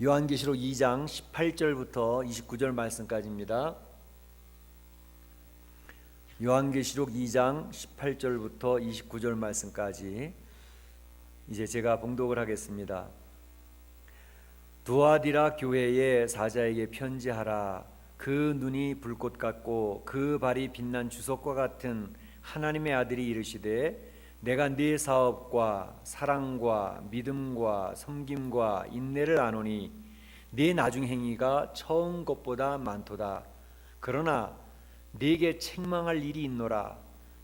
요한계시록 2장 18절부터 29절 말씀까지입니다. 요한계시록 2장 18절부터 29절 말씀까지 이제 제가 봉독을 하겠습니다. 두아디라 교회의 사자에게 편지하라. 그 눈이 불꽃 같고 그 발이 빛난 주석과 같은 하나님의 아들이 이르시되, 내가 네 사업과 사랑과 믿음과 섬김과 인내를 아노니 네 나중 행위가 처음 것보다 많도다. 그러나 네게 책망할 일이 있노라.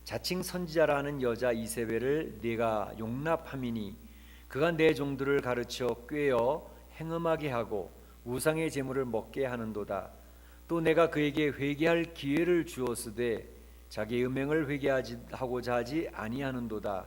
자칭 선지자라는 여자 이세벨을 네가 용납함이니 그가 내 종들을 가르쳐 꾀어 행음하게 하고 우상의 제물을 먹게 하는도다. 또 내가 그에게 회개할 기회를 주었으되 자기 음행을 회개하고자 하지 아니하는도다.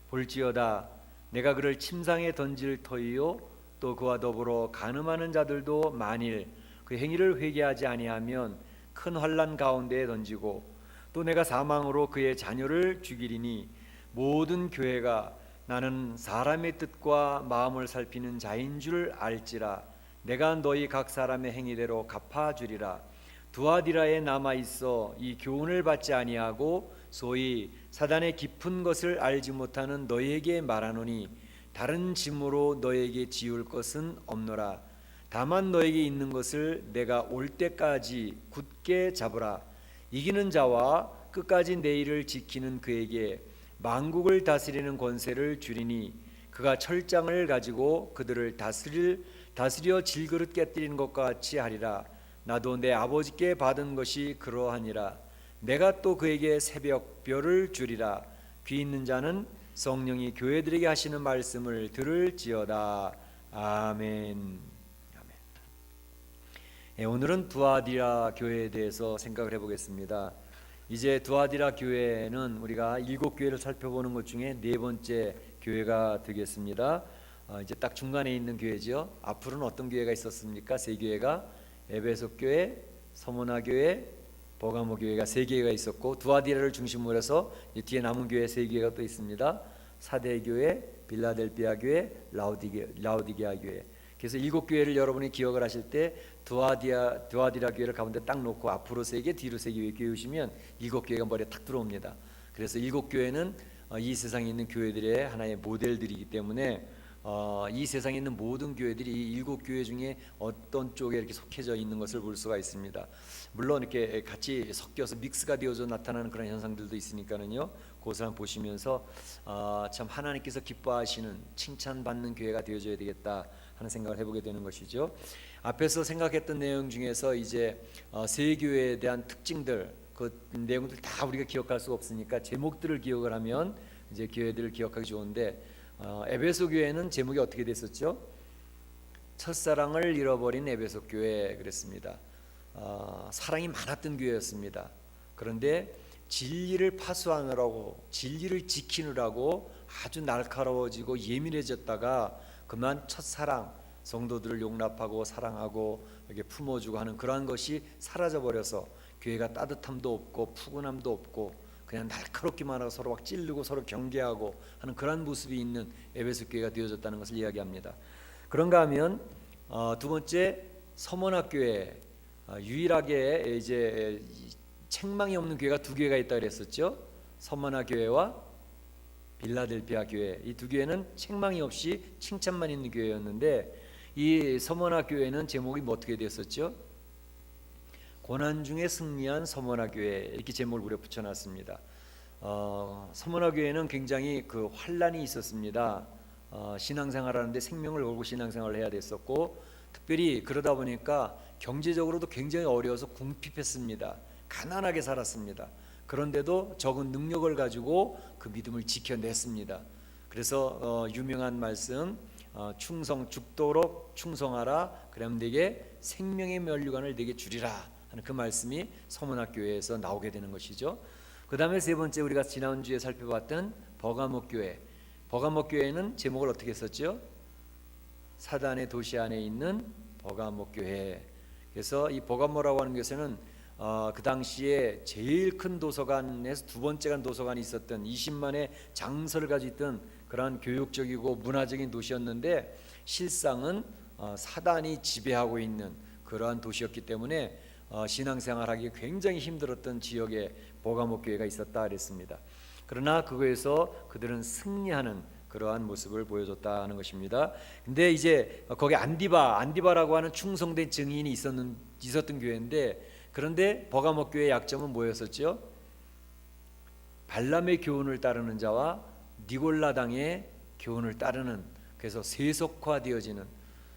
볼지어다 내가 그를 침상에 던질 터이요 또 그와 더불어 간음하는 자들도 만일 그 행위를 회개하지 아니하면 큰 환난 가운데에 던지고, 또 내가 사망으로 그의 자녀를 죽이리니 모든 교회가 나는 사람의 뜻과 마음을 살피는 자인 줄 알지라. 내가 너희 각 사람의 행위대로 갚아주리라. 두아디라에 남아있어 이 교훈을 받지 아니하고 소위 사단의 깊은 것을 알지 못하는 너희에게 말하노니 다른 짐으로 너희에게 지울 것은 없노라. 다만 너희에게 있는 것을 내가 올 때까지 굳게 잡으라. 이기는 자와 끝까지 내 일을 지키는 그에게 만국을 다스리는 권세를 주리니 그가 철장을 가지고 그들을 다스려 질그릇 깨뜨리는 것과 같이 하리라. 나도 내 아버지께 받은 것이 그러하니라. 내가 또 그에게 새벽별을 주리라. 귀 있는 자는 성령이 교회들에게 하시는 말씀을 들을지어다. 아멘. 오늘은 두아디라 교회에 대해서 생각을 해보겠습니다. 이제 두아디라 교회는 우리가 7교회를 살펴보는 것 중에 4번째 교회가 되겠습니다. 이제 딱 중간에 있는 교회죠. 앞으로는 어떤 교회가 있었습니까? 3교회가 에베소 교회, 서모나 교회, 버가모 교회가 3교회가 있었고, 두아디라를 중심으로 해서 뒤에 남은 교회 3교회가 또 있습니다. 사대 교회, 빌라델비아 교회, 라우디게아 교회. 그래서 7교회를 여러분이 기억을 하실 때 두아디라 교회를 가운데 딱 놓고 앞으로 3개, 뒤로 3개 교회우시면 7교회가 머리에 탁 들어옵니다. 그래서 7교회는 이 세상에 있는 교회들의 하나의 모델들이기 때문에 이 세상에 있는 모든 교회들이 이 7교회 중에 어떤 쪽에 이렇게 속해져 있는 것을 볼 수가 있습니다. 물론 이렇게 같이 섞여서 믹스가 되어져 나타나는 그런 현상들도 있으니까는요. 그것을 한번 보시면서 참 하나님께서 기뻐하시는 칭찬받는 교회가 되어져야 되겠다 하는 생각을 해보게 되는 것이죠. 앞에서 생각했던 내용 중에서 이제 세 교회에 대한 특징들, 그 내용들 다 우리가 기억할 수가 없으니까 제목들을 기억을 하면 이제 교회들을 기억하기 좋은데, 에베소 교회는 제목이 어떻게 됐었죠? 첫사랑을 잃어버린 에베소 교회 그랬습니다. 사랑이 많았던 교회였습니다. 그런데 진리를 파수하느라고, 진리를 지키느라고 아주 날카로워지고 예민해졌다가 그만 첫사랑, 성도들을 용납하고 사랑하고 이렇게 품어주고 하는 그러한 것이 사라져버려서 교회가 따뜻함도 없고 푸근함도 없고 그냥 날카롭기만 하고 서로 막 찌르고 서로 경계하고 하는 그러한 모습이 있는 에베소 교회가 되어졌다는 것을 이야기합니다. 그런가 하면 두 번째, 서머나 교회, 유일하게 이제 책망이 없는 교회가 2교회가 있다 그랬었죠. 서머나 교회와 빌라델비아 교회, 이 2교회는 책망이 없이 칭찬만 있는 교회였는데, 이 서머나 교회는 제목이 뭐 어떻게 되었었죠? 고난 중에 승리한 서머나 교회, 이렇게 제목을 우리가 붙여놨습니다. 서머나 교회는 굉장히 그 환란이 있었습니다. 신앙생활하는데 생명을 걸고 신앙생활을 해야 됐었고, 특별히 그러다 보니까 경제적으로도 굉장히 어려워서 궁핍했습니다. 가난하게 살았습니다. 그런데도 적은 능력을 가지고 그 믿음을 지켜냈습니다. 그래서 유명한 말씀, 죽도록 충성하라. 그러면 내게 생명의 면류관을 내게 주리라 하는 그 말씀이 서머나 교회에서 나오게 되는 것이죠. 그 다음에 3번째, 우리가 지난주에 살펴봤던 버가모 교회. 버가모 교회는 제목을 어떻게 썼죠? 사단의 도시 안에 있는 버가모 교회. 그래서 이 버가모라고 하는 것에는 그 당시에 제일 큰 도서관에서 2번째가 도서관이 있었던 20만의 장서를 가지고 있던 그러한 교육적이고 문화적인 도시였는데, 실상은 사단이 지배하고 있는 그러한 도시였기 때문에 신앙생활하기 굉장히 힘들었던 지역에 버가모 교회가 있었다 그랬습니다. 그러나 그거에서 그들은 승리하는 그러한 모습을 보여줬다 하는 것입니다. 근데 이제 거기 안디바라고 하는 충성된 증인이 있었던 교회인데, 그런데 버가모 교회의 약점은 뭐였었죠? 발람의 교훈을 따르는 자와 니골라당의 교훈을 따르는, 그래서 세속화되어지는,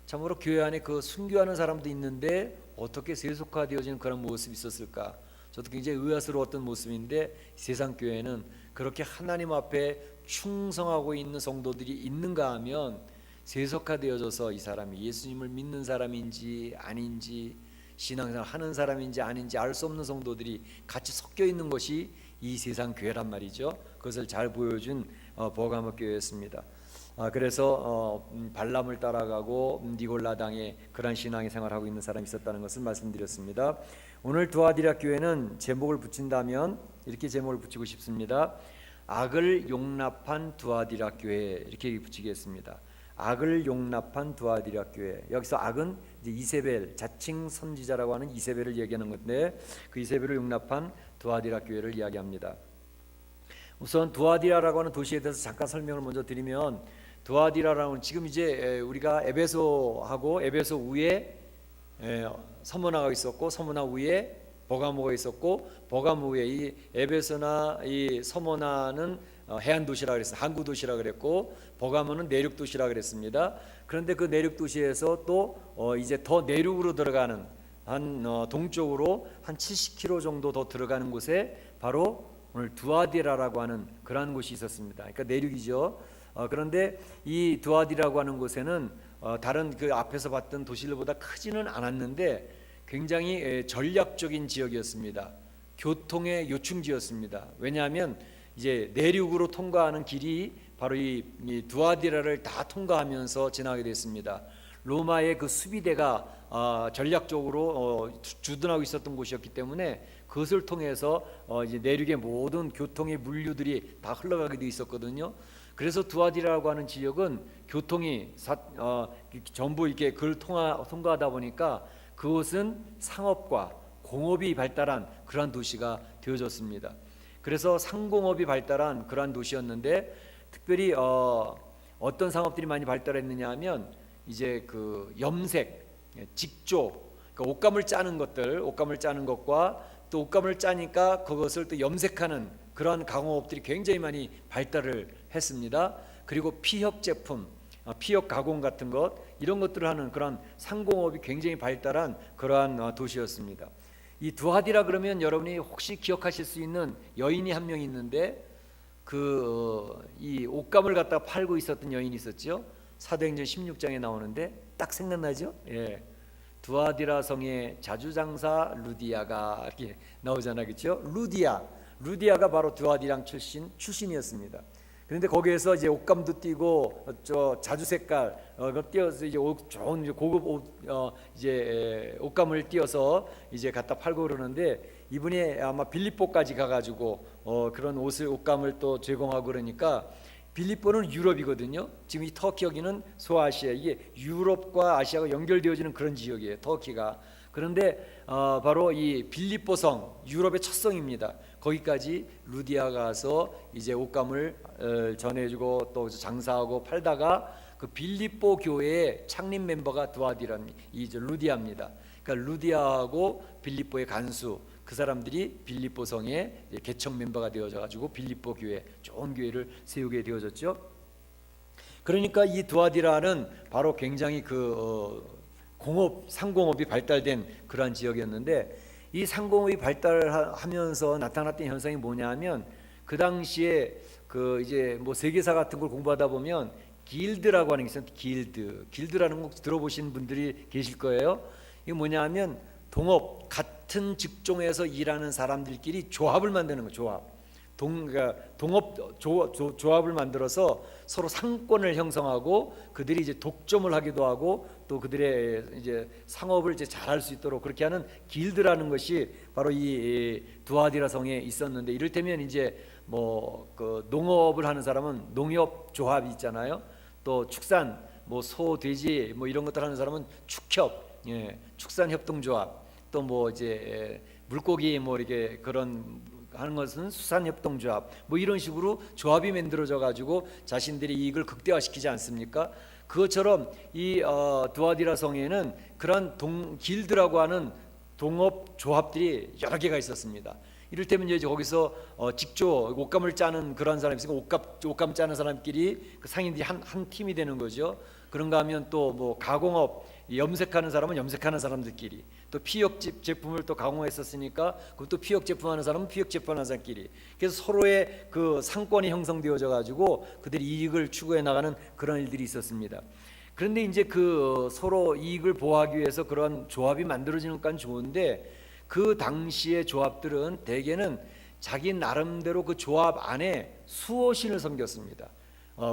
참으로 교회 안에 그 순교하는 사람도 있는데 어떻게 세속화되어지는 그런 모습이 있었을까? 저도 굉장히 의아스러웠던 모습인데, 세상 교회는 그렇게 하나님 앞에 충성하고 있는 성도들이 있는가 하면 세속화되어져서 이 사람이 예수님을 믿는 사람인지 아닌지, 신앙생활 하는 사람인지 아닌지 알 수 없는 성도들이 같이 섞여 있는 것이 이 세상 교회란 말이죠. 그것을 잘 보여준 버가모 교회였습니다. 그래서 발람을 따라가고 니골라당의 그런 신앙의 생활하고 있는 사람이 있었다는 것을 말씀드렸습니다. 오늘 두아디라 교회는 제목을 붙인다면 이렇게 제목을 붙이고 싶습니다. 악을 용납한 두아디라 교회, 이렇게 붙이겠습니다. 악을 용납한 두아디라 교회. 여기서 악은 이제 이세벨, 자칭 선지자라고 하는 이세벨을 얘기하는 건데, 그 이세벨을 용납한 두아디라 교회를 이야기합니다. 우선 두아디라라고 하는 도시에 대해서 잠깐 설명을 먼저 드리면, 두아디라라는 지금 이제 우리가 에베소하고 에베소 위에 서머나가 있었고, 서머나 위에 버가모가 있었고, 버가모 위에 이 에베소나 이 서머나는 해안 도시라 그랬어요. 항구 도시라 그랬고, 버가모는 내륙 도시라 그랬습니다. 그런데 그 내륙 도시에서 또 이제 더 내륙으로 들어가는 한 동쪽으로 한 70km 정도 더 들어가는 곳에 바로 오늘 두아디라라고 하는 그러한 곳이 있었습니다. 그러니까 내륙이죠. 그런데 이 두아디라고 하는 곳에는 다른 그 앞에서 봤던 도시들보다 크지는 않았는데 굉장히 전략적인 지역이었습니다. 교통의 요충지였습니다. 왜냐하면 이제 내륙으로 통과하는 길이 바로 이 두아디라를 다 통과하면서 지나게 됐습니다. 로마의 그 수비대가 전략적으로 주둔하고 있었던 곳이었기 때문에 그것을 통해서 이제 내륙의 모든 교통의 물류들이 다 흘러가게 돼 있었거든요. 그래서 두아디라라고 하는 지역은 교통이 전부 이렇게 그걸 통과하다 보니까 그곳은 상업과 공업이 발달한 그러한 도시가 되어졌습니다. 그래서 상공업이 발달한 그러한 도시였는데, 특별히 어떤 상업들이 많이 발달했느냐 하면 이제 그 염색, 직조, 그러니까 옷감을 짜는 것과 또 옷감을 짜니까 그것을 또 염색하는 그러한 가공업들이 굉장히 많이 발달을 했습니다. 그리고 피혁 제품, 피혁 가공 같은 것, 이런 것들을 하는 그런 상공업이 굉장히 발달한 그러한 도시였습니다. 이 두아디라 그러면 여러분이 혹시 기억하실 수 있는 여인이 한 명 있는데, 이 옷감을 갖다가 팔고 있었던 여인이 있었죠. 사도행전 16장에 나오는데 딱 생각나죠? 예. 두아디라 성의 자주장사 루디아가 이렇게 나오잖아요, 그렇죠? 루디아가 바로 두아디랑 출신이었습니다. 그런데 거기에서 이제 옷감도 띄고 자주 색깔 띄어서 이제 좋은 고급 이제 옷감을 띄어서 이제 갖다 팔고 그러는데, 이분이 아마 빌립보까지 가가지고 그런 옷감을 또 제공하고 그러니까, 빌립보는 유럽이거든요. 지금 이 터키 여기는 소아시아, 이게 유럽과 아시아가 연결되어지는 그런 지역이에요, 터키가. 그런데 바로 이 빌립보성, 유럽의 첫 성입니다. 거기까지 루디아가 가서 이제 옷감을 전해주고 또 장사하고 팔다가 그 빌립보 교회의 창립 멤버가 두아디라는 이제 루디아입니다. 그러니까 루디아하고 빌립보의 간수, 그 사람들이 빌립보 성의 개척 멤버가 되어져 가지고 빌립보 교회, 좋은 교회를 세우게 되어졌죠. 그러니까 이 두아디라는 바로 굉장히 그 상공업이 발달된 그러한 지역이었는데, 이 상공업이 발달하면서 나타났던 현상이 뭐냐면, 그 당시에 그 이제 뭐 세계사 같은 걸 공부하다 보면 길드라고 하는 게 있어요. 길드라는 거 들어보신 분들이 계실 거예요. 이게 뭐냐면 동업, 같은 직종에서 일하는 사람들끼리 조합을 만드는 거예요. 그러니까 동업 조합을 만들어서 서로 상권을 형성하고 그들이 이제 독점을 하기도 하고 또 그들의 이제 상업을 이제 잘할 수 있도록 그렇게 하는 길드라는 것이 바로 이 두아디라 성에 있었는데, 이를테면 이제 뭐 그 농업을 하는 사람은 농협 조합이 있잖아요. 또 뭐 소, 돼지 뭐 이런 것들 하는 사람은 축협, 축산협동조합, 또 뭐 이제 물고기 뭐 이렇게 그런 하는 것은 수산협동조합, 뭐 이런 식으로 조합이 만들어져 가지고 자신들의 이익을 극대화시키지 않습니까? 그것처럼 이 두아디라 성에는 그런 길드라고 하는 동업 조합들이 여러 개가 있었습니다. 이를테면 이제 거기서 직조 옷감을 짜는 그런 사람이 있으니까 옷감 짜는 사람끼리 그 상인들이 한 팀이 되는 거죠. 그런가 하면 또 뭐 가공업, 염색하는 사람은 염색하는 사람들끼리, 또 피혁 제품을 또 가공했었으니까 그것도 피혁 제품하는 사람은 피혁 제품하는 사람끼리, 그래서 서로의 그 상권이 형성되어져 가지고 그들이 이익을 추구해 나가는 그런 일들이 있었습니다. 그런데 이제 그 서로 이익을 보호하기 위해서 그런 조합이 만들어지는 건 좋은데, 그 당시의 조합들은 대개는 자기 나름대로 그 조합 안에 수호신을 섬겼습니다.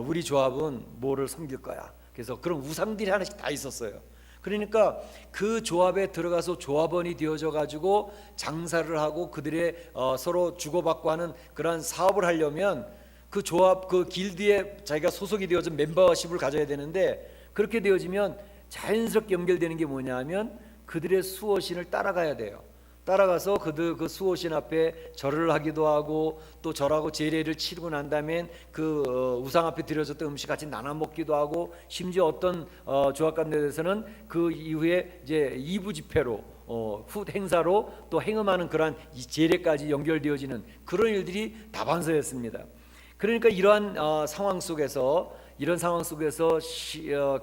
우리 조합은 뭐를 섬길 거야. 그래서 그런 우상들이 하나씩 다 있었어요. 그러니까 그 조합에 들어가서 조합원이 되어져 가지고 장사를 하고 그들의 서로 주고받고 하는 그런 사업을 하려면 그 조합, 그 길드에 자기가 소속이 되어서 멤버십을 가져야 되는데, 그렇게 되어지면 자연스럽게 연결되는 게 뭐냐 하면 그들의 수호신을 따라가야 돼요. 따라가서 그 수호신 앞에 절을 하기도 하고, 또 절하고 제례를 치르고 난 다음엔 그 우상 앞에 드려졌던 음식 같이 나눠 먹기도 하고, 심지어 어떤 조합관들에서는 그 이후에 이제 이부 집회로 후 행사로 또 행음하는 그러한 제례까지 연결되어지는 그런 일들이 다반사였습니다. 그러니까 이러한 상황 속에서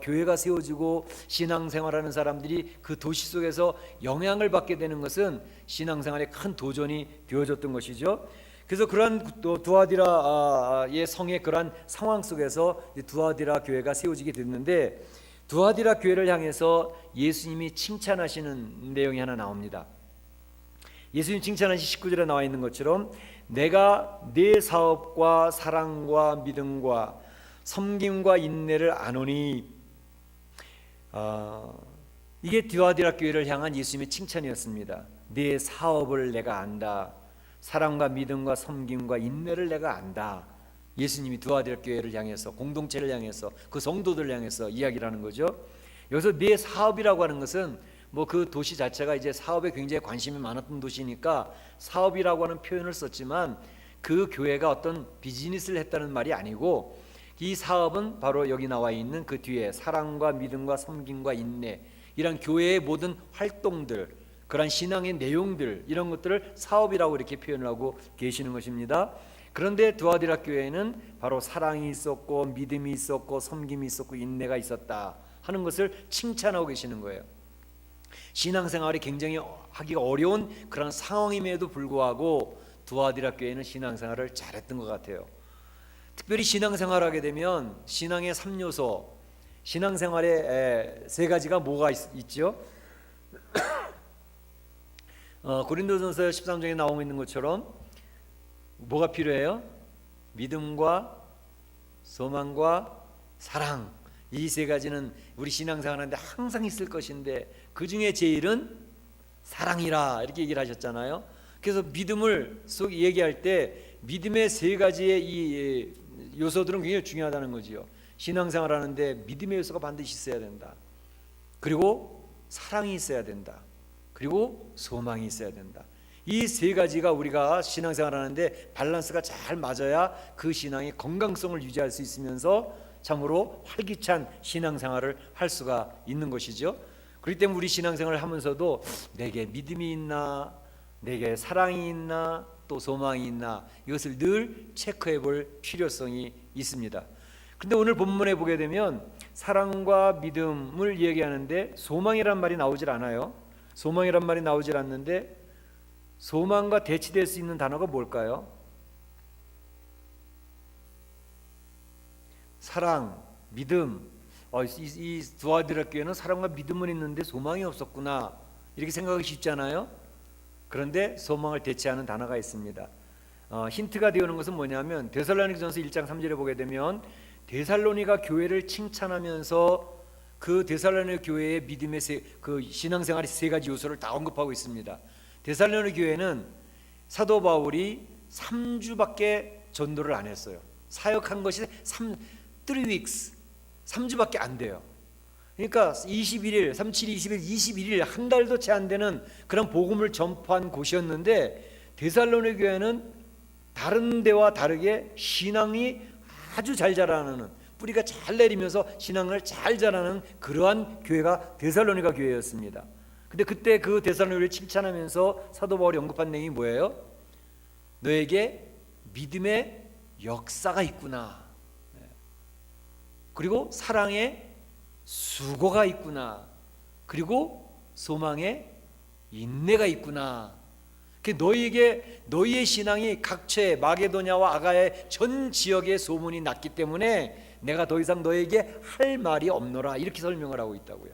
교회가 세워지고 신앙생활하는 사람들이 그 도시 속에서 영향을 받게 되는 것은 신앙생활에 큰 도전이 되어졌던 것이죠. 그래서 그러한 두아디라의 성의 그러한 상황 속에서 두아디라 교회가 세워지게 됐는데, 두아디라 교회를 향해서 예수님이 칭찬하시는 내용이 하나 나옵니다. 예수님 칭찬하신 19절에 나와 있는 것처럼 내가 네 사업과 사랑과 믿음과 섬김과 인내를 아노니, 이게 두아디라 교회를 향한 예수님의 칭찬이었습니다. 네 사업을 내가 안다. 사랑과 믿음과 섬김과 인내를 내가 안다. 예수님이 두아디라 교회를 향해서, 공동체를 향해서, 그 성도들을 향해서 이야기를 하는 거죠. 여기서 네 사업이라고 하는 것은 뭐 그 도시 자체가 이제 사업에 굉장히 관심이 많았던 도시니까 사업이라고 하는 표현을 썼지만, 그 교회가 어떤 비즈니스를 했다는 말이 아니고, 이 사업은 바로 여기 나와 있는 그 뒤에 사랑과 믿음과 섬김과 인내, 이런 교회의 모든 활동들, 그런 신앙의 내용들, 이런 것들을 사업이라고 이렇게 표현을 하고 계시는 것입니다. 그런데 두아디라 교회에는 바로 사랑이 있었고 믿음이 있었고 섬김이 있었고 인내가 있었다 하는 것을 칭찬하고 계시는 거예요. 신앙생활이 굉장히 하기가 어려운 그런 상황임에도 불구하고 두아디라 교회는 신앙생활을 잘했던 것 같아요. 특별히 신앙생활하게 되면 신앙의 3요소, 신앙생활의 3가지가 뭐가 있죠? 고린도전서 13장에 나오고 있는 것처럼 뭐가 필요해요? 믿음과 소망과 사랑, 이 3가지는 우리 신앙생활하는데 항상 있을 것인데, 그 중에 제일은 사랑이라 이렇게 얘기를 하셨잖아요. 그래서 믿음을 얘기할 때 믿음의 3가지의 이 요소들은 굉장히 중요하다는 거지요. 신앙생활 하는데 믿음의 요소가 반드시 있어야 된다. 그리고 사랑이 있어야 된다. 그리고 소망이 있어야 된다. 이 3가지가 우리가 신앙생활 하는데 밸런스가 잘 맞아야 그 신앙의 건강성을 유지할 수 있으면서 참으로 활기찬 신앙생활을 할 수가 있는 것이죠. 그렇기 때문에 우리 신앙생활을 하면서도 내게 믿음이 있나, 내게 사랑이 있나, 또 소망이 있나, 이것을 늘 체크해 볼 필요성이 있습니다. 그런데 오늘 본문에 보게 되면 사랑과 믿음을 얘기하는데 소망이란 말이 나오질 않아요. 소망이란 말이 나오질 않는데, 소망과 대치될 수 있는 단어가 뭘까요? 사랑, 믿음. 이 두아디라 교회는 사랑과 믿음은 있는데 소망이 없었구나, 이렇게 생각하기 쉽잖아요. 그런데 소망을 대체하는 단어가 있습니다. 힌트가 되어오는 것은 뭐냐면 데살로니가전서 1장 3절에 보게 되면 데살로니가 교회를 칭찬하면서 그 데살로니가 교회의 믿음의 그 신앙생활의 3가지 요소를 다 언급하고 있습니다. 데살로니가 교회는 사도 바울이 3주밖에 전도를 안 했어요. 사역한 것이 3 weeks, 3주밖에 안 돼요. 그러니까 21일, 37, 20일, 21일 한 달도 채 안 되는 그런 복음을 전파한 곳이었는데 데살로니가 교회는 다른 데와 다르게 신앙이 아주 잘 자라나는, 뿌리가 잘 내리면서 신앙을 잘 자라는 그러한 교회가 데살로니가 교회였습니다. 근데 그때 그 데살로니가를 칭찬하면서 사도 바울이 언급한 내용이 뭐예요? 너에게 믿음의 역사가 있구나, 그리고 사랑의 수고가 있구나, 그리고 소망의 인내가 있구나. 너희에게 너희의 신앙이 각처에 마게도냐와 아가야의 전 지역에 소문이 났기 때문에 내가 더 이상 너에게 할 말이 없노라, 이렇게 설명을 하고 있다고요.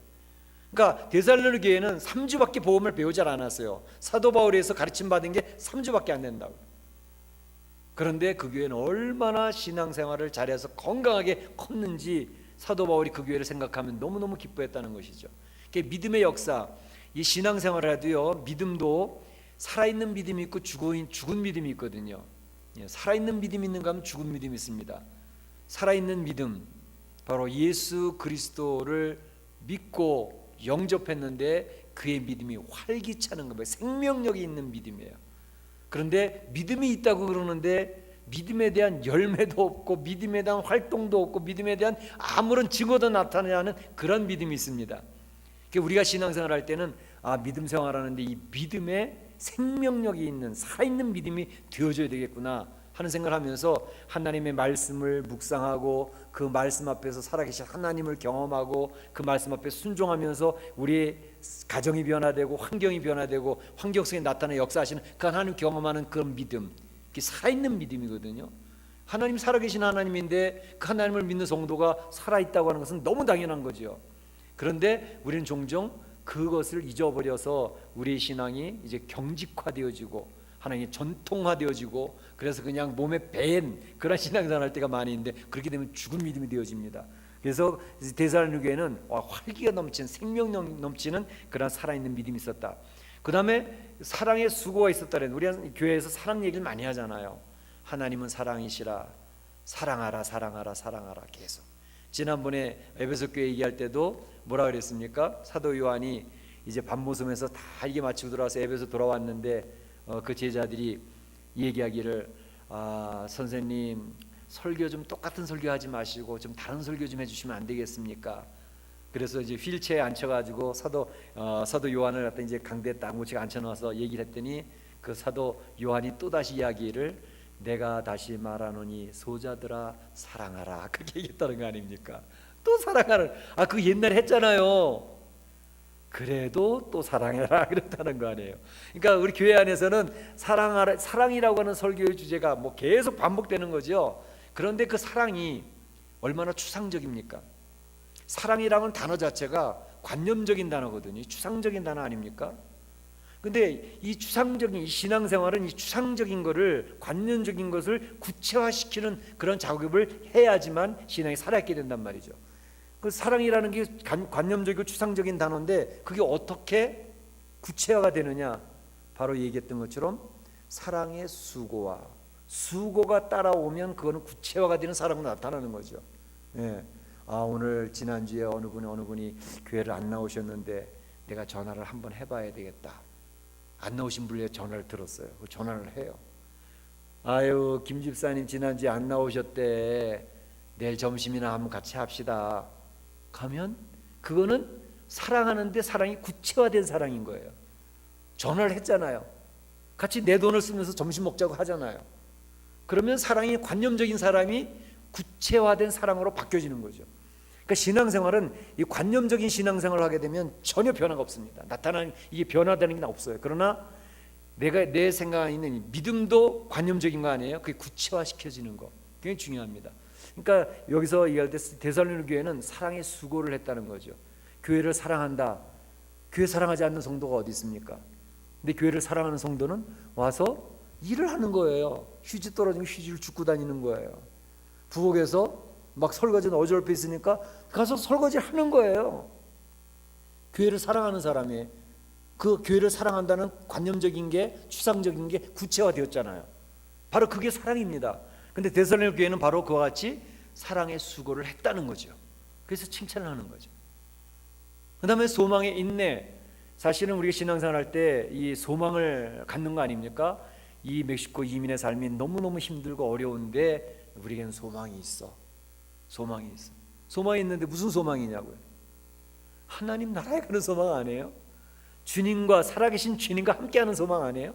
그러니까 데살로니가 교회는 3주밖에 복음을 배우지 않았어요. 사도 바울에서 가르침 받은 게 3주밖에 안 된다고요. 그런데 그 교회는 얼마나 신앙생활을 잘해서 건강하게 컸는지 사도 바울이 그 교회를 생각하면 너무너무 기뻐했다는 것이죠. 믿음의 역사, 이 신앙생활을 해도요, 믿음도 살아있는 믿음이 있고 죽은 믿음이 있거든요. 살아있는 믿음이 있는가 하면 죽은 믿음이 있습니다. 살아있는 믿음, 바로 예수 그리스도를 믿고 영접했는데 그의 믿음이 활기차는 거예요. 생명력이 있는 믿음이에요. 그런데 믿음이 있다고 그러는데 믿음에 대한 열매도 없고 믿음에 대한 활동도 없고 믿음에 대한 아무런 증거도 나타나지 않는 그런 믿음이 있습니다. 우리가 신앙생활 할 때는 믿음 생활하는데 이 믿음에 생명력이 있는 살아있는 믿음이 되어줘야 되겠구나 하는 생각을 하면서 하나님의 말씀을 묵상하고 그 말씀 앞에서 살아계신 하나님을 경험하고 그 말씀 앞에 순종하면서 우리의 가정이 변화되고 환경이 변화되고 환경 속에 나타나 역사하시는 그 하나님 경험하는 그런 믿음, 그게 살아있는 믿음이거든요. 하나님 살아계신 하나님인데 그 하나님을 믿는 성도가 살아있다고 하는 것은 너무 당연한 거죠. 그런데 우리는 종종 그것을 잊어버려서 우리의 신앙이 이제 경직화되어지고 하나님의 전통화되어지고 그래서 그냥 몸에 밴 그런 신앙생활 할 때가 많이 있는데 그렇게 되면 죽은 믿음이 되어집니다. 그래서 데살로니가 교회는 활기가 넘치는 생명력 넘치는 그런 살아있는 믿음이 있었다. 그 다음에 사랑의 수고가 있었다는, 우리 교회에서 사랑 얘기를 많이 하잖아요. 하나님은 사랑이시라, 사랑하라 사랑하라 사랑하라. 계속 지난번에 에베소 교회 얘기할 때도 뭐라 그랬습니까? 사도 요한이 이제 밤모섬에서 다 이게 마치고 돌아와서 에베소 돌아왔는데 그 제자들이 얘기하기를 선생님 설교 좀 똑같은 설교 하지 마시고 좀 다른 설교 좀 해주시면 안 되겠습니까? 그래서 이제 휠체어에 앉혀가지고 사도 요한을 갖다 이제 강대에 딱 모치게 앉혀놔서 얘기를 했더니 그 사도 요한이 또 다시 이야기를 내가 다시 말하노니 소자들아 사랑하라, 그렇게 얘기했다는 거 아닙니까? 또 사랑하라. 그 옛날에 했잖아요. 그래도 또 사랑해라 그랬다는 거 아니에요. 그러니까 우리 교회 안에서는 사랑하라, 사랑이라고 하는 설교의 주제가 뭐 계속 반복되는 거죠. 그런데 그 사랑이 얼마나 추상적입니까? 사랑이라는 단어 자체가 관념적인 단어거든요. 추상적인 단어 아닙니까? 근데 이 추상적인 이 신앙생활은 이 추상적인 것을, 관념적인 것을 구체화시키는 그런 작업을 해야지만 신앙이 살아있게 된단 말이죠. 그 사랑이라는 게 관념적이고 추상적인 단어인데 그게 어떻게 구체화가 되느냐? 바로 얘기했던 것처럼 사랑의 수고가 따라오면 그거는 구체화가 되는 사랑으로 나타나는 거죠. 예. 오늘 지난주에 어느 분이 교회를 안 나오셨는데 내가 전화를 한번 해봐야 되겠다. 안 나오신 분에 전화를 들었어요. 그 전화를 해요. 아유, 김 집사님 지난주에 안 나오셨대. 내일 점심이나 한번 같이 합시다. 가면 그거는 사랑하는데 사랑이 구체화된 사랑인 거예요. 전화를 했잖아요. 같이 내 돈을 쓰면서 점심 먹자고 하잖아요. 그러면 사랑이 관념적인 사람이 구체화된 사랑으로 바뀌어지는 거죠. 그러니까 신앙생활은 이 관념적인 신앙생활을 하게 되면 전혀 변화가 없습니다. 나타나는 이게 변화되는 게 없어요. 그러나 내 생각에 있는 믿음도 관념적인 거 아니에요? 그게 구체화시켜지는 거 굉장히 중요합니다. 그러니까 여기서 얘기할 때 데살로니가 교회는 사랑의 수고를 했다는 거죠. 교회를 사랑한다. 교회 사랑하지 않는 성도가 어디 있습니까? 근데 교회를 사랑하는 성도는 와서 일을 하는 거예요. 휴지 떨어지면 휴지를 줍고 다니는 거예요. 부엌에서 막 설거지는 어지럽혀 있으니까 가서 설거지 하는 거예요. 교회를 사랑하는 사람이 그 교회를 사랑한다는 관념적인 게, 추상적인 게 구체화되었잖아요. 바로 그게 사랑입니다. 근데 데살로니가 교회는 바로 그와 같이 사랑의 수고를 했다는 거죠. 그래서 칭찬을 하는 거죠. 그 다음에 소망의 인내. 사실은 우리가 신앙생활 할 때 이 소망을 갖는 거 아닙니까? 이 멕시코 이민의 삶이 너무너무 힘들고 어려운데 우리에게는 소망이 있어. 소망이 있어. 소망이 있는데 무슨 소망이냐고요? 하나님 나라에 가는 소망 아니에요? 주님과, 살아계신 주님과 함께하는 소망 아니에요?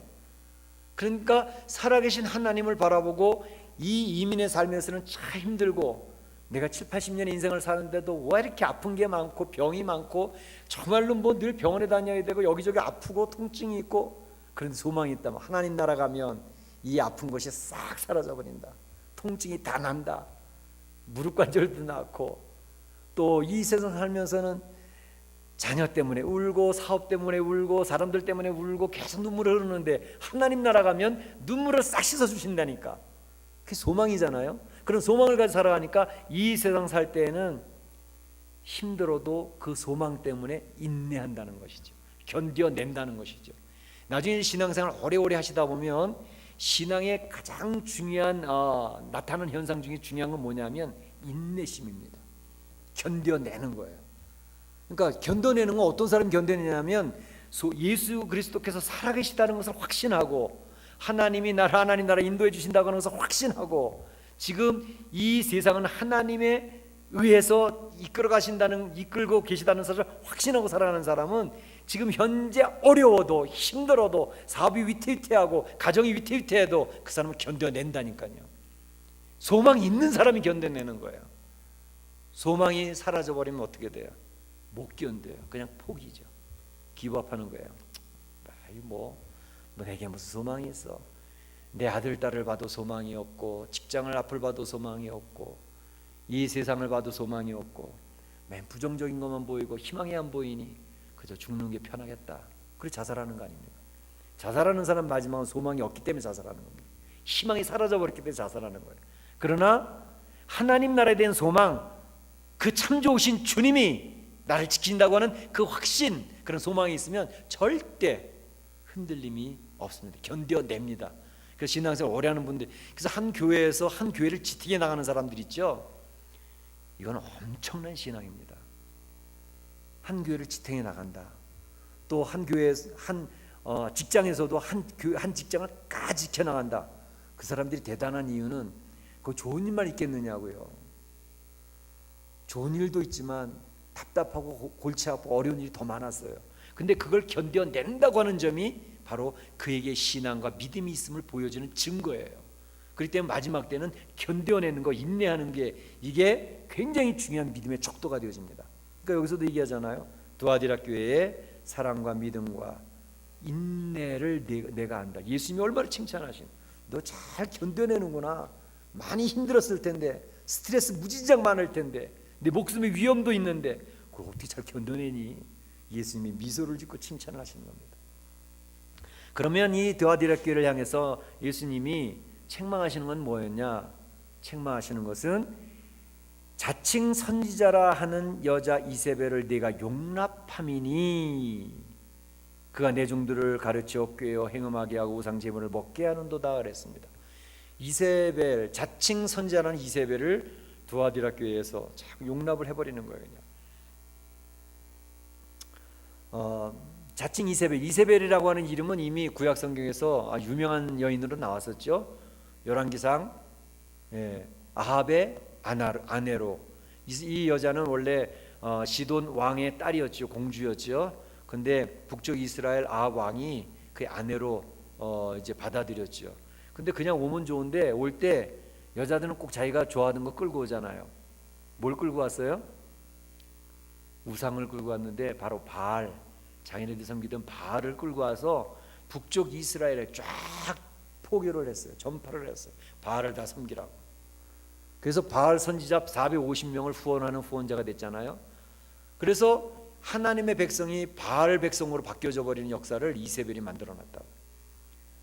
그러니까 살아계신 하나님을 바라보고 이 이민의 삶에서는 참 힘들고 내가 7, 80년의 인생을 사는데도 왜 이렇게 아픈 게 많고 병이 많고 정말로 뭐 늘 병원에 다녀야 되고 여기저기 아프고 통증이 있고, 그런 소망이 있다면 하나님 나라 가면 이 아픈 것이 싹 사라져 버린다. 통증이 다 난다. 무릎 관절도 낫고, 또 이 세상 살면서는 자녀 때문에 울고 사업 때문에 울고 사람들 때문에 울고 계속 눈물을 흐르는데 하나님 나라 가면 눈물을 싹 씻어 주신다니까. 그게 소망이잖아요. 그런 소망을 가지고 살아가니까 이 세상 살 때에는 힘들어도 그 소망 때문에 인내한다는 것이죠. 견뎌낸다는 것이죠. 나중에 신앙생활 오래오래 하시다 보면 신앙의 가장 중요한 나타나는 현상 중에 중요한 건 뭐냐면 인내심입니다. 견뎌내는 거예요. 그러니까 견뎌내는 건 어떤 사람이 견뎌내냐면 예수 그리스도께서 살아계시다는 것을 확신하고 하나님 나라 인도해 주신다고 하는 것을 확신하고 지금 이 세상은 하나님에 의해서 이끌고 계시다는 사실을 확신하고 살아가는 사람은 지금 현재 어려워도 힘들어도 사업이 위태위태하고 가정이 위태위태해도 그 사람은 견뎌낸다니까요. 소망이 있는 사람이 견뎌내는 거예요. 소망이 사라져버리면 어떻게 돼요? 못 견뎌요. 그냥 포기죠. 기부업하는 거예요. 내게 무슨 소망이 있어? 내 아들 딸을 봐도 소망이 없고 직장을 앞을 봐도 소망이 없고 이 세상을 봐도 소망이 없고 맨 부정적인 것만 보이고 희망이 안 보이니 그저 죽는 게 편하겠다. 그래 자살하는 거 아닙니까? 자살하는 사람 마지막은 소망이 없기 때문에 자살하는 겁니다. 희망이 사라져버렸기 때문에 자살하는 거예요. 그러나 하나님 나라에 대한 소망, 그 참 좋으신 주님이 나를 지킨다고 하는 그 확신, 그런 소망이 있으면 절대 흔들림이 없습니다. 견뎌냅니다. 그래서 신앙생활 오래 하는 분들, 그래서 한 교회에서 한 교회를 지탱해 나가는 사람들 있죠. 이건 엄청난 신앙입니다. 한 교회를 지탱해 나간다. 또 한 교회 직장에서도 한 직장을 까 지켜 나간다. 그 사람들이 대단한 이유는 그 좋은 일만 있겠느냐고요. 좋은 일도 있지만 답답하고 골치 아프고 어려운 일이 더 많았어요. 근데 그걸 견뎌낸다고 하는 점이 바로 그에게 신앙과 믿음이 있음을 보여주는 증거예요. 그렇기 때문에 마지막 때는 견뎌내는 거, 인내하는 게 이게 굉장히 중요한 믿음의 척도가 되어집니다. 그러니까 여기서도 얘기하잖아요. 두아디라 교회의 사랑과 믿음과 인내를 내가 안다. 예수님이 얼마나 칭찬하신. 너 잘 견뎌내는구나. 많이 힘들었을 텐데, 스트레스 무지장 많을 텐데, 내 목숨에 위험도 있는데 그걸 어떻게 잘 견뎌내니? 예수님이 미소를 짓고 칭찬을 하시는 겁니다. 그러면 이 두아디라 교회를 향해서 예수님이 책망하시는 건 뭐였냐? 책망하시는 것은 자칭 선지자라 하는 여자 이세벨을 네가 용납함이니 그가 내 종들을 가르쳐 꾀어 행음하게 하고 우상 제물을 먹게 하는도다 그랬습니다. 이세벨, 자칭 선지자라는 이세벨을 두아디라 교회에서 자꾸 용납을 해버리는 거예요. 그냥. 자칭 이세벨이라고 하는 이름은 이미 구약 성경에서 유명한 여인으로 나왔었죠. 열왕기상 아합의 아내로. 이 여자는 원래 시돈 왕의 딸이었죠. 공주였죠. 근데 북쪽 이스라엘 아합 왕이 그 아내로 이제 받아들였죠. 근데 그냥 오면 좋은데 올 때 여자들은 꼭 자기가 좋아하는 거 끌고 오잖아요. 뭘 끌고 왔어요? 우상을 끌고 왔는데 바로 바알, 자기네들이 섬기던 바알을 끌고 와서 북쪽 이스라엘에 쫙 포교를 했어요. 전파를 했어요. 바알을 다 섬기라고. 그래서 바알 선지자 450명을 후원하는 후원자가 됐잖아요. 그래서 하나님의 백성이 바알 백성으로 바뀌어져 버리는 역사를 이세벨이 만들어놨다고.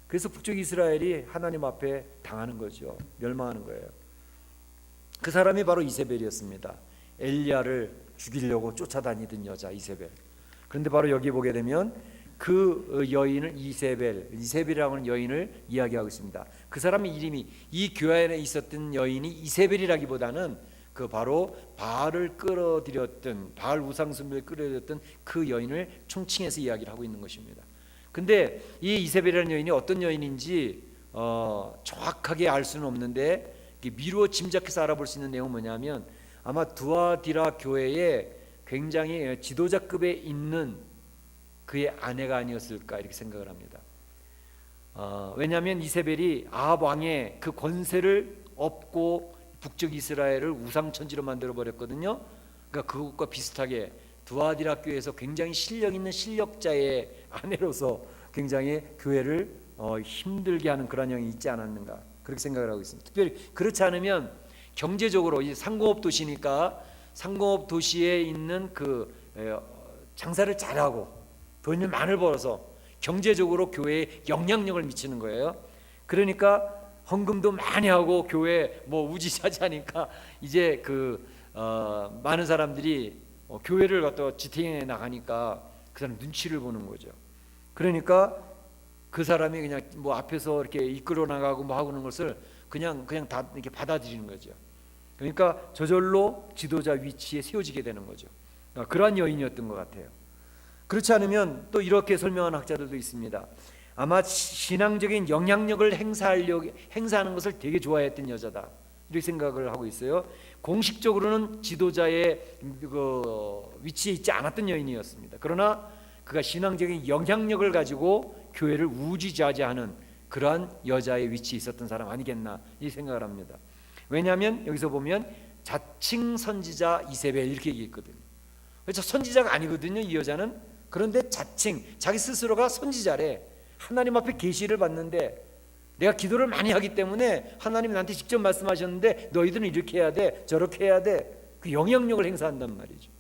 그래서 북쪽 이스라엘이 하나님 앞에 당하는 거죠. 멸망하는 거예요. 그 사람이 바로 이세벨이었습니다. 엘리야를 죽이려고 쫓아다니던 여자 이세벨. 그런데 바로 여기 보게 되면 그 여인을 이세벨이라고 하는 여인을 이야기하고 있습니다. 그 사람의 이름이, 이 교회 안에 있었던 여인이 이세벨이라기보다는 그 바로 바알을 끌어들였던, 바알 우상 숭배를 끌어들였던 그 여인을 총칭해서 이야기를 하고 있는 것입니다. 근데 이 이세벨이라는 여인이 어떤 여인인지 정확하게 알 수는 없는데 미루어 짐작해서 알아볼 수 있는 내용은 뭐냐면 아마 두아디라 교회에 굉장히 지도자급에 있는 그의 아내가 아니었을까 이렇게 생각을 합니다. 왜냐하면 이세벨이 아합 왕의 그 권세를 업고 북쪽 이스라엘을 우상천지로 만들어 버렸거든요. 그러니까 그것과 비슷하게 두아디라 교회에서 굉장히 실력 있는 실력자의 아내로서 굉장히 교회를 힘들게 하는 그런 영이 있지 않았는가 그렇게 생각을 하고 있습니다. 특별히 그렇지 않으면 경제적으로 이 상공업 도시니까 상공업 도시에 있는 그 장사를 잘하고 돈을 많이 벌어서 경제적으로 교회에 영향력을 미치는 거예요. 그러니까 헌금도 많이 하고 교회 뭐 우지차지하니까 이제 많은 사람들이 교회를 갖다 지탱해 나가니까 그 사람 눈치를 보는 거죠. 그러니까 그 사람이 그냥 뭐 앞에서 이렇게 이끌어 나가고 뭐 하는 것을 그냥 다 이렇게 받아들이는 거죠. 그러니까 저절로 지도자 위치에 세워지게 되는 거죠. 그러한 여인이었던 것 같아요. 그렇지 않으면 또 이렇게 설명하는 학자들도 있습니다. 아마 신앙적인 영향력을 행사하는 것을 되게 좋아했던 여자다 이렇게 생각을 하고 있어요. 공식적으로는 지도자의 위치에 있지 않았던 여인이었습니다. 그러나 그가 신앙적인 영향력을 가지고 교회를 우지좌지하는 그러한 여자의 위치에 있었던 사람 아니겠나 이 생각을 합니다. 왜냐하면 여기서 보면 자칭 선지자 이세벨 이렇게 얘기했거든요. 그래서 선지자가 아니거든요 이 여자는. 그런데 자칭 자기 스스로가 선지자래. 하나님 앞에 계시를 받는데 내가 기도를 많이 하기 때문에 하나님이 나한테 직접 말씀하셨는데 너희들은 이렇게 해야 돼 저렇게 해야 돼. 그 영향력을 행사한단 말이죠.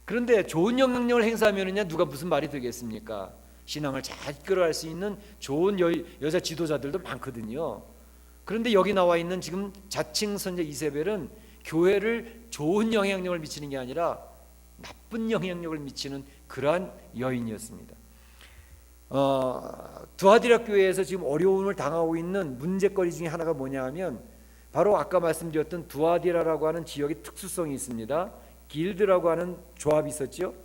그런데 좋은 영향력을 행사하면은요 누가 무슨 말이 되겠습니까? 신앙을 잘 이끌어갈 수 있는 좋은 여자 지도자들도 많거든요. 그런데 여기 나와 있는 지금 자칭 선지자 이세벨은 교회를 좋은 영향력을 미치는 게 아니라 나쁜 영향력을 미치는 그러한 여인이었습니다. 두아디라 교회에서 지금 어려움을 당하고 있는 문제거리 중에 하나가 뭐냐 하면 바로 아까 말씀드렸던 두아디라라고 하는 지역의 특수성이 있습니다. 길드라고 하는 조합이 있었죠.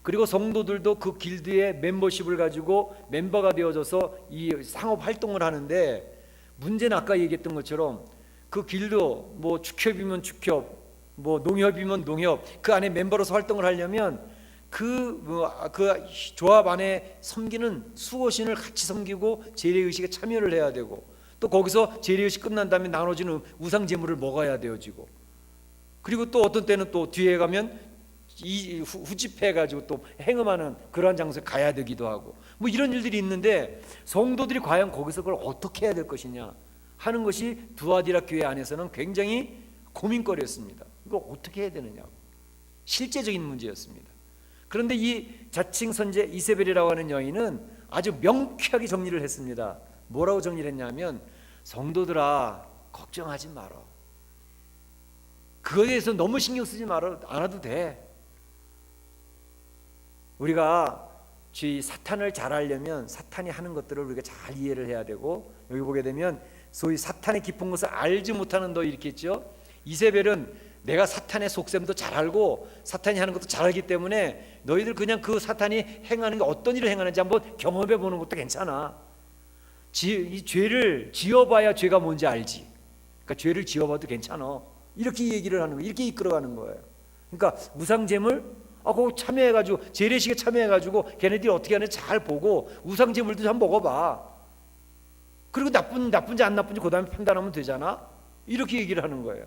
그리고 성도들도 그 길드의 멤버십을 가지고 멤버가 되어져서 이 상업 활동을 하는데 문제는 아까 얘기했던 것처럼 그 길드 뭐 축협이면 축협 뭐 농협이면 농협 그 안에 멤버로서 활동을 하려면 그 조합 안에 섬기는 수호신을 같이 섬기고 재래의식에 참여를 해야 되고 또 거기서 재래의식 끝난 다음에 나눠지는 우상 제물을 먹어야 되어지고 그리고 또 어떤 때는 또 뒤에 가면 후집해 가지고 또 행음하는 그러한 장소에 가야 되기도 하고 뭐 이런 일들이 있는데 성도들이 과연 거기서 그걸 어떻게 해야 될 것이냐 하는 것이 두아디라 교회 안에서는 굉장히 고민거리였습니다. 이거 어떻게 해야 되느냐고 실제적인 문제였습니다. 그런데 이 자칭 선지자 이세벨이라고 하는 여인은 아주 명쾌하게 정리를 했습니다. 뭐라고 정리를 했냐면 성도들아 걱정하지 마라. 그거에 대해서 너무 신경 쓰지 않아도 돼. 우리가 사탄을 잘 알려면 사탄이 하는 것들을 우리가 잘 이해를 해야 되고 여기 보게 되면 소위 사탄의 깊은 것을 알지 못하는 너 이렇게 했죠. 이세벨은 내가 사탄의 속셈도 잘 알고 사탄이 하는 것도 잘 알기 때문에 너희들 그냥 그 사탄이 행하는 게 어떤 일을 행하는지 한번 경험해 보는 것도 괜찮아. 이 죄를 지어봐야 죄가 뭔지 알지. 그러니까 죄를 지어봐도 괜찮아. 이렇게 얘기를 하는 거예요. 이렇게 이끌어가는 거예요. 그러니까 우상제물 그거 참여해가지고 재래식에 참여해가지고 걔네들이 어떻게 하는지 잘 보고 우상제물도 좀 먹어봐. 그리고 나쁜지 안 나쁜지 그 다음에 판단하면 되잖아. 이렇게 얘기를 하는 거예요.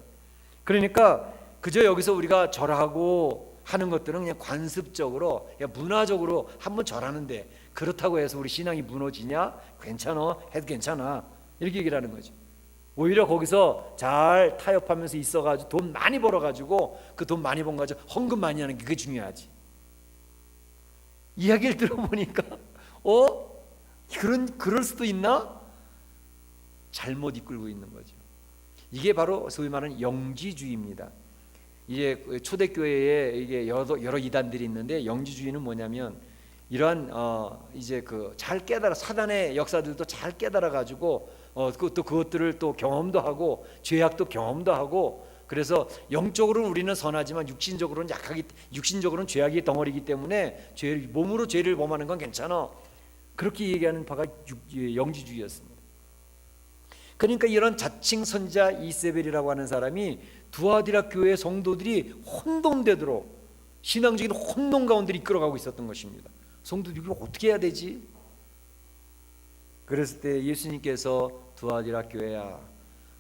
그러니까 그저 여기서 우리가 절하고 하는 것들은 그냥 관습적으로 그냥 문화적으로 한번 절하는데 그렇다고 해서 우리 신앙이 무너지냐? 괜찮아 해도 괜찮아 이렇게 얘기를 하는 거죠. 오히려 거기서 잘 타협하면서 있어가지고 돈 많이 벌어가지고 그 돈 많이 번 가지고 헌금 많이 하는 게 그게 중요하지. 이야기를 들어보니까 그럴 수도 있나? 잘못 이끌고 있는 거죠. 이게 바로 소위 말하는 영지주의입니다. 이제 초대교회에 이게 여러 이단들이 있는데 영지주의는 뭐냐면 이러한 이제 잘 깨달아 사단의 역사들도 잘 깨달아 가지고 또 그것들을 또 경험도 하고 죄악도 경험도 하고 그래서 영적으로는 우리는 선하지만 육신적으로는 육신적으로는 죄악의 덩어리이기 때문에 몸으로 죄를 범하는 건 괜찮아. 그렇게 얘기하는 바가 영지주의였습니다. 그러니까 이런 자칭 선자 이세벨이라고 하는 사람이 두아디라 교회 성도들이 혼돈되도록 신앙적인 혼돈 가운데 이끌어가고 있었던 것입니다. 성도들이 이걸 어떻게 해야 되지? 그랬을 때 예수님께서 두아디라 교회야,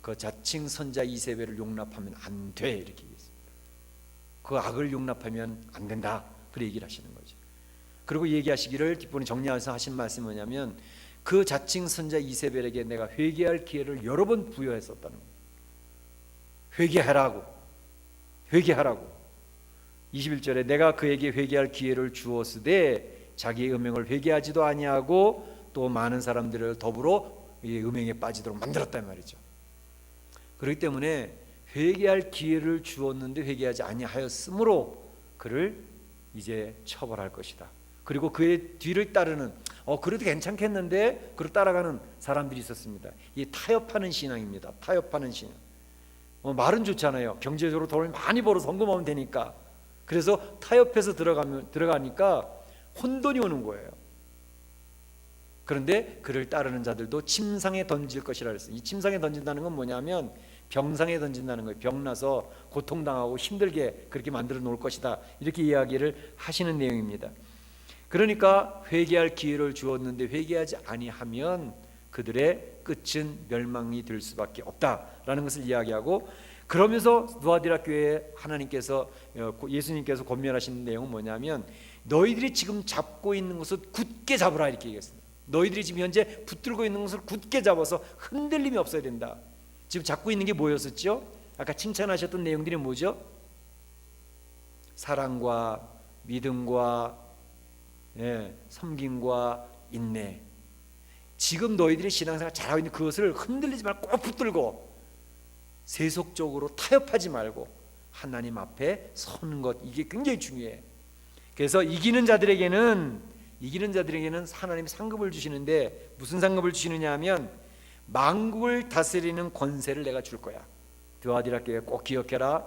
그 자칭 선자 이세벨을 용납하면 안 돼, 이렇게 얘기했습니다. 그 악을 용납하면 안 된다, 그렇게 얘기를 하시는 거죠. 그리고 얘기하시기를 뒷부분에 정리해서 하신 말씀이 뭐냐면 그 자칭 선자 이세벨에게 내가 회개할 기회를 여러 번 부여했었다는 거예요. 회개하라고 21절에 내가 그에게 회개할 기회를 주었으되 자기의 음행을 회개하지도 아니하고 또 많은 사람들을 더불어 이 음행에 빠지도록 만들었단 말이죠. 그렇기 때문에 회개할 기회를 주었는데 회개하지 아니하였으므로 그를 이제 처벌할 것이다. 그리고 그의 뒤를 따르는 그래도 괜찮겠는데 그를 따라가는 사람들이 있었습니다. 이 타협하는 신앙입니다. 타협하는 신앙. 말은 좋잖아요. 경제적으로 돈을 많이 벌어 성공하면 되니까. 그래서 타협해서 들어가니까 혼돈이 오는 거예요. 그런데 그를 따르는 자들도 침상에 던질 것이라 그랬어요. 이 침상에 던진다는 건 뭐냐면 병상에 던진다는 거예요. 병나서 고통당하고 힘들게 그렇게 만들어 놓을 것이다, 이렇게 이야기를 하시는 내용입니다. 그러니까 회개할 기회를 주었는데 회개하지 아니하면 그들의 끝은 멸망이 될 수밖에 없다라는 것을 이야기하고, 그러면서 두아디라 교회에 하나님께서 예수님께서 권면하시는 내용은 뭐냐면 너희들이 지금 잡고 있는 것을 굳게 잡으라, 이렇게 얘기했습니다. 너희들이 지금 현재 붙들고 있는 것을 굳게 잡아서 흔들림이 없어야 된다. 지금 잡고 있는 게 뭐였었죠? 아까 칭찬하셨던 내용들이 뭐죠? 사랑과 믿음과 섬김과 인내. 지금 너희들이 신앙생활 잘하고 있는 그것을 흔들리지 말고 꼭 붙들고 세속적으로 타협하지 말고 하나님 앞에 서는 것, 이게 굉장히 중요해. 그래서 이기는 자들에게는 하나님이 상급을 주시는데 무슨 상급을 주시느냐 하면 만국을 다스리는 권세를 내가 줄 거야. 두아디라 교회 꼭 기억해라.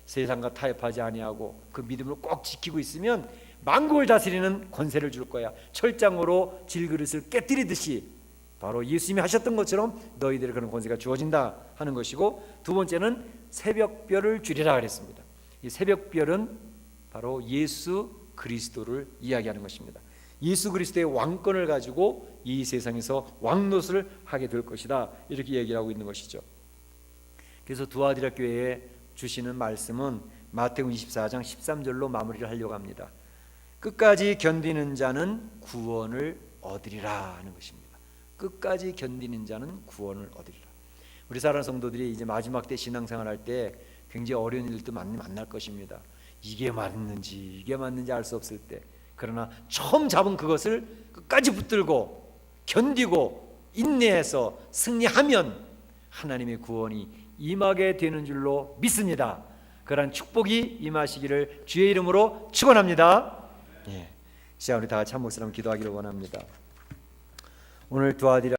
세상과 타협하지 아니하고 그 믿음을 꼭 지키고 있으면 만국을 다스리는 권세를 줄 거야. 철장으로 질그릇을 깨뜨리듯이 바로 예수님이 하셨던 것처럼 너희들의 그런 권세가 주어진다 하는 것이고, 두 번째는 새벽별을 주리라 그랬습니다. 이 새벽별은 바로 예수 그리스도를 이야기하는 것입니다. 예수 그리스도의 왕권을 가지고 이 세상에서 왕노릇을 하게 될 것이다, 이렇게 얘기하고 있는 것이죠. 그래서 두아디라 교회에 주시는 말씀은 마태복음 24장 13절로 마무리를 하려고 합니다. 끝까지 견디는 자는 구원을 얻으리라 하는 것입니다. 끝까지 견디는 자는 구원을 얻으리라. 우리 사랑하는 성도들이 이제 마지막 때 신앙생활 할 때 굉장히 어려운 일도 만날 것입니다. 이게 맞는지 알 수 없을 때, 그러나 처음 잡은 그것을 끝까지 붙들고 견디고 인내해서 승리하면 하나님의 구원이 임하게 되는 줄로 믿습니다. 그러한 축복이 임하시기를 주의 이름으로 축원합니다. 자, 우리 다 같이 한 목소리 한번 기도하기를 원합니다. 오늘 두아디라